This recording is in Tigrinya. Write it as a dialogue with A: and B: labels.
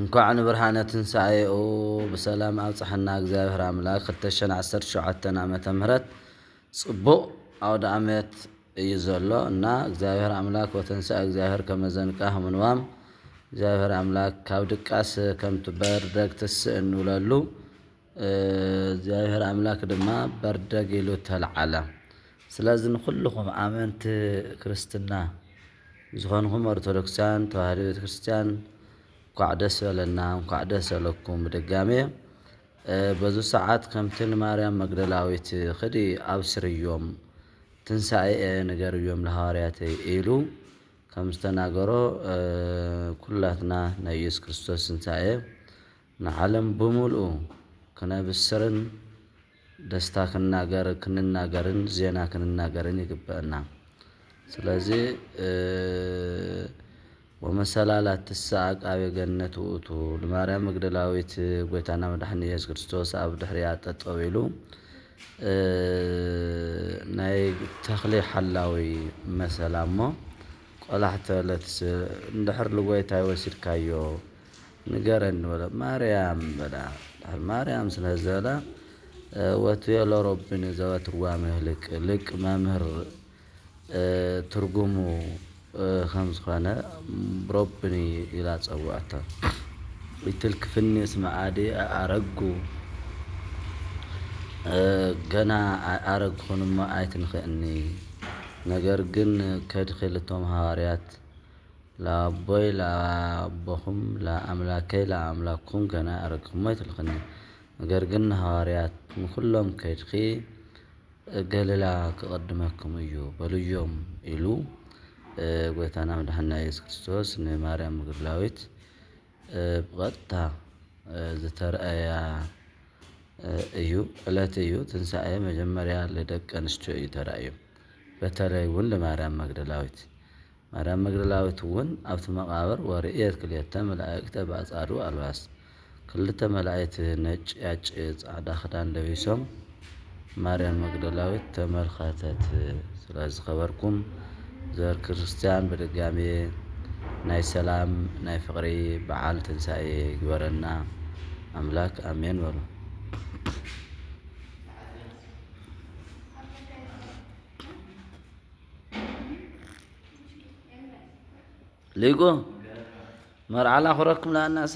A: እንኳን ብርሃነ ትንሣኤኡ በሰላም አብጽሐና እግዚአብሔር አምላክ 2017 ዓመተ ምህረት ጽቡቅ አውደ ዓመት እዩ ዘሎ እና እግዚአብሔር አምላክ ወተንሣኤ እግዚአብሔር ከመዘንቃ ምንዋም እግዚአብሔር አምላክ ካብ ድቃስ ከም ትበርደግ ትስእን ውለሉ እግዚአብሔር አምላክ ድማ በርደግ ኢሉ ተልዓለ። ስለዚህ ንኩልኩም አመንቲ ክርስትና ዝኾንኩም ኦርቶዶክሳን ተዋህዶ ቤተክርስቲያን እንኳዕ ደስ በለና እንኳዕ ደስ በለኩም በድጋሜ በዙ ሰዓት ከምትን ማርያም መግደላዊት ኽዲ አብስርዮም ትንሣኤ ንገርዮም ለሐዋርያት ኢሉ ከም ዝተናገሮ ኩላትና ናይ ኢየሱስ ክርስቶስ ትንሣኤ ንዓለም በሙሉ ከነብስርን ደስታ ክንናገርን ዜና ክንናገርን ይግባአና። ስለዚህ ወመሰላላት ተሳቅ አብ ገነት ውእቱ ለማርያም መግደላዊት ጎይታና መድኃኒ ኢየሱስ ክርስቶስ አብ ድሕሪያ ጠጠው ኢሉ ናይ ተኽሊ ሓላዊ መሰላሞ ቆላሕተ ዕለት እንድሕር ልጎይታ ወሲድካዮ ንገረኒ ወለ ማርያም በላ ማርያም ስለዘላ ወትየሎ ረብኒ ዘወትርጓመ ልቅ መምህር ትርጉሙ خمس خانة بربني إلى صوعته يتلك فني اسمع عادي أرجو جنا أرجو ما آيتن خني نجرجن كدخلتهم هاريات لا بوي لا بهم لا أملاكي لا أملاكهم جنا أرجو ما يتلخني نجرجن هاريات كلهم كدخي قال لا قدمكم أيو بلو يوم إلو ጎይታና መድኃኒና ኢየሱስ ክርስቶስ ንማርያም መግደላዊት በቀጥታ ዝተርአያ እዩ ዕለት እዩ ትንሣኤ መጀመሪያ ለደቀ አንስትዮ እዩ ተራእዩ። በተለይ እውን ለማርያም መግደላዊት እውን ኣብቲ መቃብር ወርእየት ክልኤተ መላእክተ በአጻዱ አልባስ ክልተ መላእክት ነጭ ያጭ ጻዕዳ ክዳን ለቢሶም ማርያም መግደላዊት ተመልከተት። ስለዚህ ኸበርኩም ዘር ክርስቲያን በድጋሜ ናይ ሰላም ናይ ፍቅሪ በዓል ትንሣኤ ይግበረና አምላክ አሜን በሉ። ሊቁ መርዓላ ኹረኩም ለአናሰ